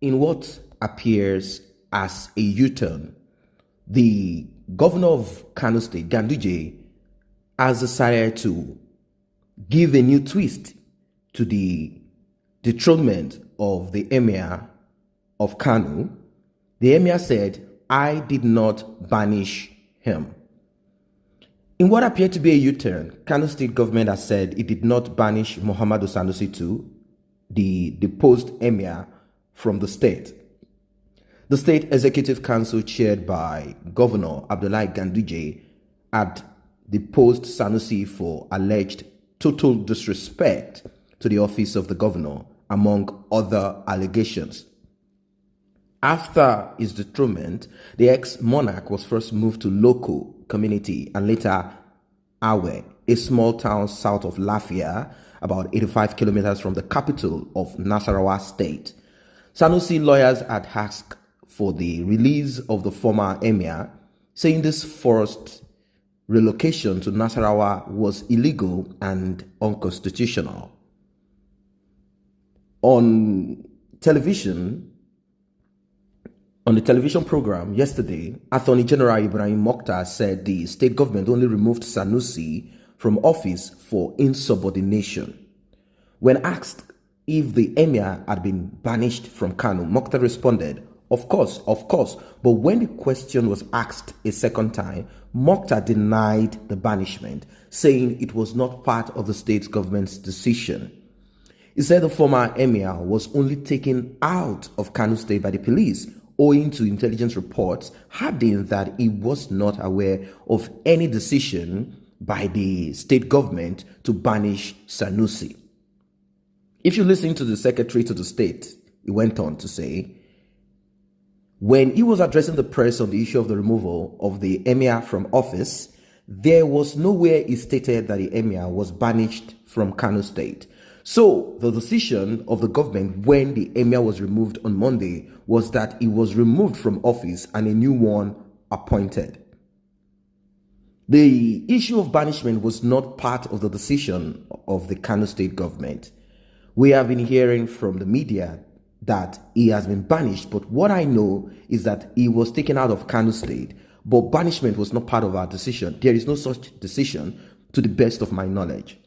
In what appears as a U-turn, the governor of Kano State, Ganduje, has decided to give a new twist to the dethronement of the emir of Kano. The emir said, "I did not banish him." In what appeared to be a U-turn, Kano State government has said it did not banish Muhammadu Sanusi II, the deposed emir, from the state. The State Executive Council, chaired by Governor Abdullahi Ganduje, had deposed Sanusi for alleged total disrespect to the office of the governor, among other allegations. After his dethronement, the ex-monarch was first moved to Loko community and later Awe, a small town south of Lafia, about 85 kilometers from the capital of Nasarawa State. Sanusi lawyers had asked for the release of the former emir, saying this forced relocation to Nasarawa was illegal and unconstitutional. On the television program yesterday, Attorney General Ibrahim Mokhtar said the state government only removed Sanusi from office for insubordination. When asked if the emir had been banished from Kano, Mokhtar responded, of course. But when the question was asked a second time, Mokhtar denied the banishment, saying it was not part of the state government's decision. He said the former emir was only taken out of Kano State by the police, owing to intelligence reports, adding that he was not aware of any decision by the state government to banish Sanusi. If you listen to the secretary to the state, he went on to say, when he was addressing the press on the issue of the removal of the emir from office, there was nowhere he stated that the emir was banished from Kano State. So the decision of the government when the emir was removed on Monday was that he was removed from office and a new one appointed. The issue of banishment was not part of the decision of the Kano State government. We have been hearing from the media that he has been banished, but what I know is that he was taken out of Kano State, but banishment was not part of our decision. There is no such decision to the best of my knowledge.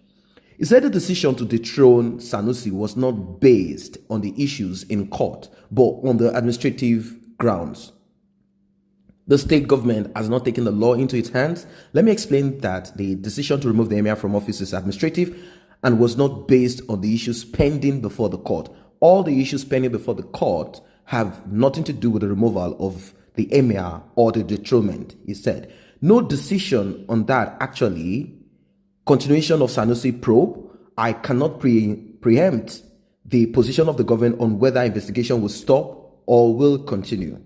He said the decision to dethrone Sanusi was not based on the issues in court, but on the administrative grounds. The state government has not taken the law into its hands. Let me explain that the decision to remove the emir from office is administrative and was not based on the issues pending before the court. All the issues pending before the court have nothing to do with the removal of the emir or the dethronement, he said. No decision on that actually. Continuation of Sanusi probe, I cannot preempt the position of the government on whether investigation will stop or will continue.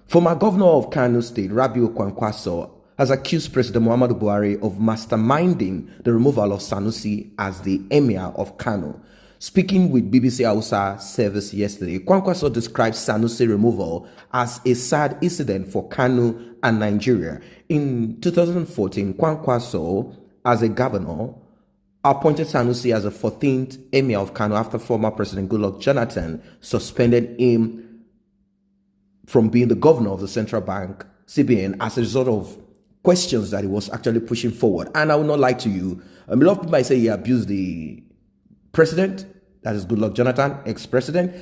Former governor of Kano State, Rabiu Kwankwaso, has accused President Muhammadu Buhari of masterminding the removal of Sanusi as the emir of Kano. Speaking with BBC Hausa service yesterday, Kwankwaso described Sanusi removal as a sad incident for Kano and Nigeria. In 2014, Kwankwaso, as a governor, appointed Sanusi as the 14th emir of Kano after former President Goodluck Jonathan suspended him from being the governor of the central bank, CBN, as a result of questions that he was actually pushing forward. And I will not lie to you, a lot of people might say he abused the president, that is Goodluck Jonathan, ex-president,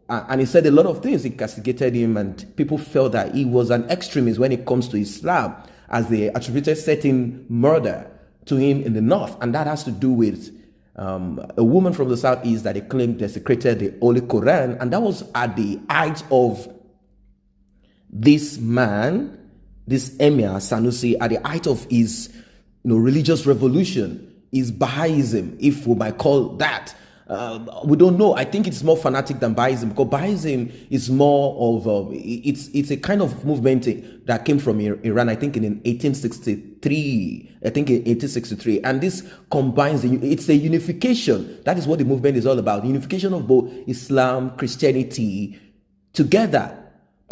and he said a lot of things. He castigated him, and people felt that he was an extremist when it comes to Islam, as they attributed certain murder to him in the north, and that has to do with a woman from the southeast that they claimed desecrated the Holy Quran, and that was at the height of this man, this emir Sanusi, at the height of his religious revolution, his Baha'ism, if we might call that. We don't know. I think it's more fanatic than Bahaism, because Bahaism is more of it's a kind of movement that came from Iran, I think in 1863. And this combines it's a unification. That is what the movement is all about. The unification of both Islam, Christianity together.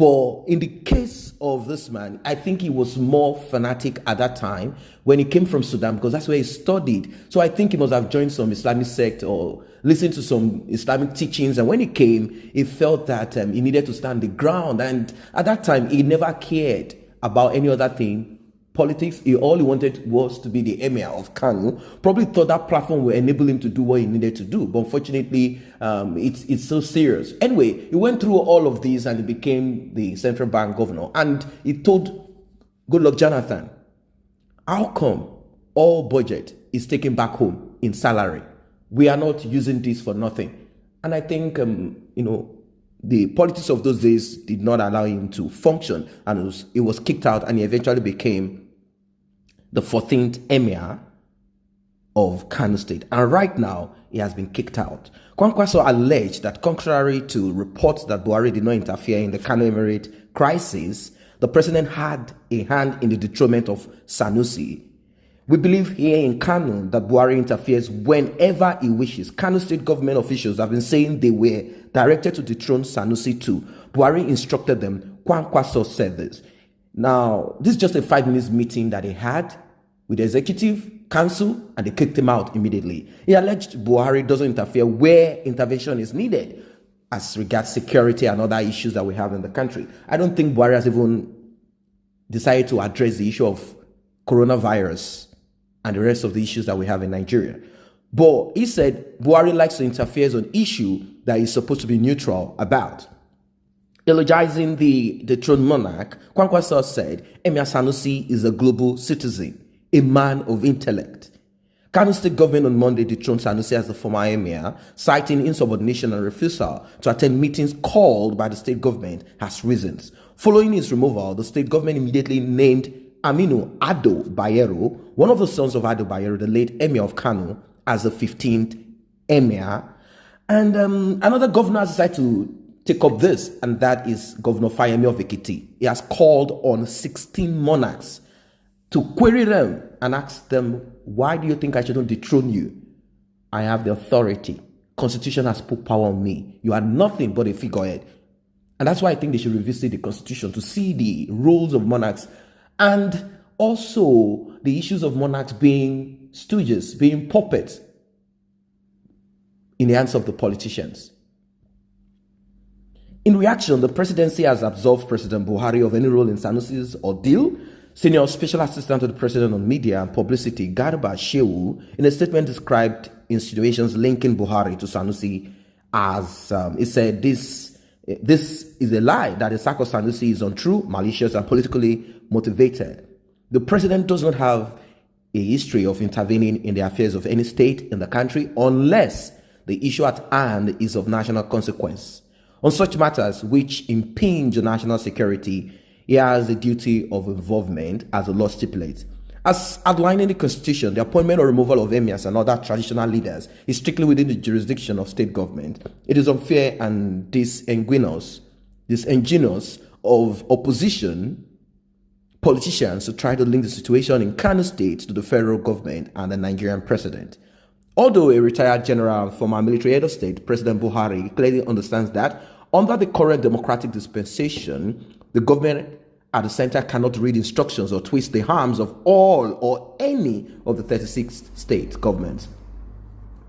But in the case of this man, I think he was more fanatic at that time when he came from Sudan, because that's where he studied. So I think he must have joined some Islamic sect or listened to some Islamic teachings. And when he came, he felt that he needed to stand the ground. And at that time, he never cared about any other thing. Politics, all he wanted was to be the emir of Kano. Probably thought that platform would enable him to do what he needed to do. But unfortunately, it's so serious. Anyway, he went through all of this and he became the central bank governor. And he told Goodluck Jonathan, how come all budget is taken back home in salary? We are not using this for nothing. And I think, the politics of those days did not allow him to function, and he was kicked out, and he eventually became the 14th emir of Kano State. And right now, he has been kicked out. Kwankwaso alleged that contrary to reports that Buhari did not interfere in the Kano Emirate crisis, the president had a hand in the dethronement of Sanusi. We believe here in Kano that Buhari interferes whenever he wishes. Kano State government officials have been saying they were directed to dethrone Sanusi too. Buhari instructed them. Kwankwaso said this. Now, this is just a 5-minute meeting that he had with the executive council, and they kicked him out immediately. He alleged Buhari doesn't interfere where intervention is needed as regards security and other issues that we have in the country. I don't think Buhari has even decided to address the issue of coronavirus and the rest of the issues that we have in Nigeria. But he said Buhari likes to interfere on issue that he's supposed to be neutral about. Eulogizing the dethroned monarch, Kwankwaso said, Emir Sanusi is a global citizen, a man of intellect. Kano State government on Monday dethroned Sanusi as the former emir, citing insubordination and refusal to attend meetings called by the state government as reasons. Following his removal, the state government immediately named Aminu Ado Bayero, one of the sons of Ado Bayero, the late emir of Kano, as the 15th emir. And another governor has decided to take up this, and that is Governor Fayemi of Ekiti. He has called on 16 monarchs to query them and ask them, why do you think I shouldn't dethrone you? I have the authority. Constitution has put power on me. You are nothing but a figurehead. And that's why I think they should revisit the constitution to see the roles of monarchs and also the issues of monarchs being stooges, being puppets in the hands of the politicians. In reaction, the presidency has absolved President Buhari of any role in Sanusi's ordeal. Senior Special Assistant to the President on Media and Publicity, Garba Shehu, in a statement described insinuations linking Buhari to Sanusi as, he said, this is a lie, that the sack of Sanusi is untrue, malicious, and politically motivated. The president does not have a history of intervening in the affairs of any state in the country unless the issue at hand is of national consequence. On such matters which impinge on national security, he has a duty of involvement as the law stipulates. As outlined in the Constitution, the appointment or removal of emirs and other traditional leaders is strictly within the jurisdiction of state government. It is unfair and disingenuous of opposition politicians to try to link the situation in Kano State to the federal government and the Nigerian president. Although a retired general and former military head of state, President Buhari clearly understands that under the current democratic dispensation, the government at the center cannot read instructions or twist the arms of all or any of the 36 state governments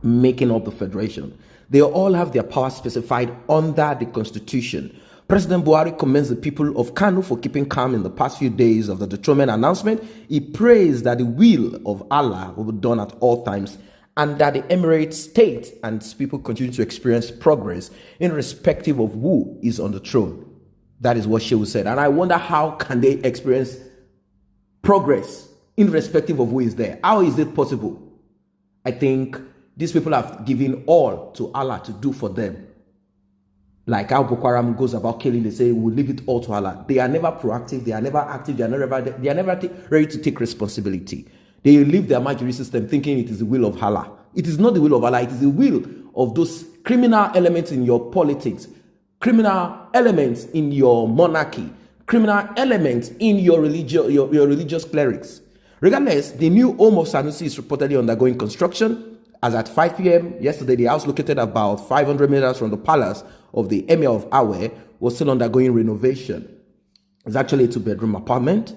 making up the federation. They all have their powers specified under the constitution. President Buhari commends the people of Kano for keeping calm in the past few days of the dethronement announcement. He prays that the will of Allah will be done at all times and that the Emirate state and its people continue to experience progress irrespective of who is on the throne. That is what Shehu said. And I wonder, how can they experience progress irrespective of who is there? How is it possible? I think these people have given all to Allah to do for them. Like how Boko Haram goes about killing, they say, we'll leave it all to Allah. They are never proactive, they are never active, they are never ready to take responsibility. They live their majority system thinking it is the will of Allah. It is not the will of Allah, it is the will of those criminal elements in your politics, criminal elements in your monarchy, criminal elements in your religious clerics. Regardless, the new home of Sanusi is reportedly undergoing construction, as at 5 p.m. yesterday, the house located about 500 meters from the palace of the Emir of Awe was still undergoing renovation. It's actually a 2-bedroom apartment.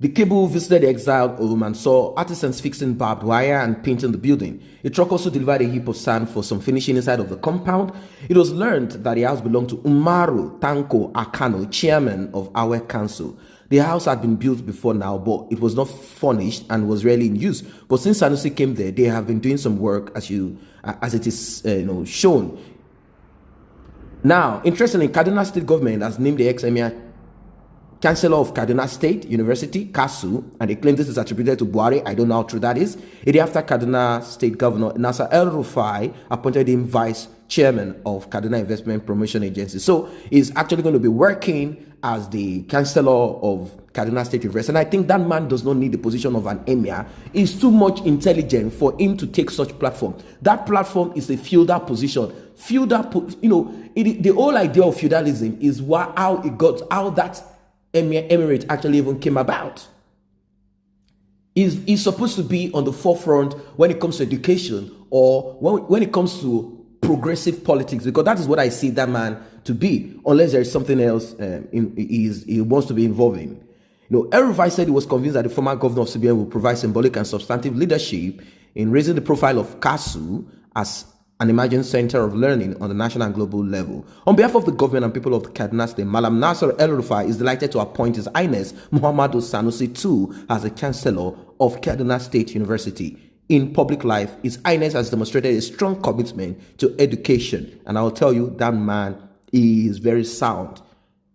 The cable visited the exiled home and saw artisans fixing barbed wire and painting the building. A truck also delivered a heap of sand for some finishing inside of the compound. It was learned that the house belonged to Umaru Tanko Akano, chairman of Awe Council. The house had been built before now, but it was not furnished and was rarely in use. But since Sanusi came there, they have been doing some work, as it is shown. Now, interestingly, Kaduna State government has named the ex-emir Chancellor of Kaduna State University, KASU, and they claim this is attributed to Buhari. I don't know how true that is. A day after Kaduna State Governor Nasser El-Rufai appointed him Vice Chairman of Kaduna Investment Promotion Agency. So he's actually going to be working as the Chancellor of Kaduna State University. And I think that man does not need the position of an emir. He's too much intelligent for him to take such platform. That platform is a feudal position. The whole idea of feudalism is how that emirate actually even came about. Is supposed to be on the forefront when it comes to education or when it comes to progressive politics, because that is what I see that man to be, unless there is something else he wants to be involved in. El-Rufai said he was convinced that the former governor of CBN will provide symbolic and substantive leadership in raising the profile of KASU as an emerging center of learning on the national and global level. On behalf of the government and people of the Kaduna State, Malam Nasser El-Rufai is delighted to appoint His Highness Muhammadu Sanusi II as the Chancellor of Kaduna State University. In public life, His Highness has demonstrated a strong commitment to education, and I will tell you that man is very sound.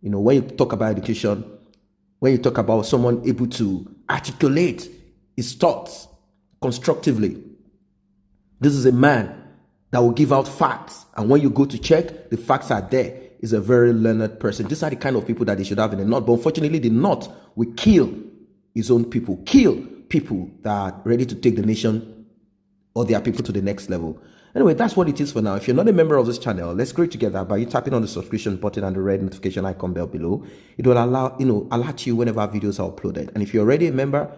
When you talk about education, when you talk about someone able to articulate his thoughts constructively, this is a man that will give out facts, and when you go to check, the facts are there. He's a very learned person. These are the kind of people that they should have in the North, but unfortunately the North will kill his own people, kill people that are ready to take the nation or their people to the next level. Anyway, that's what it is for now. If you're not a member of this channel, let's grow together by you tapping on the subscription button and the red notification icon bell below. It will alert you whenever videos are uploaded. And if you're already a member,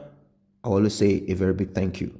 I always say a very big thank you.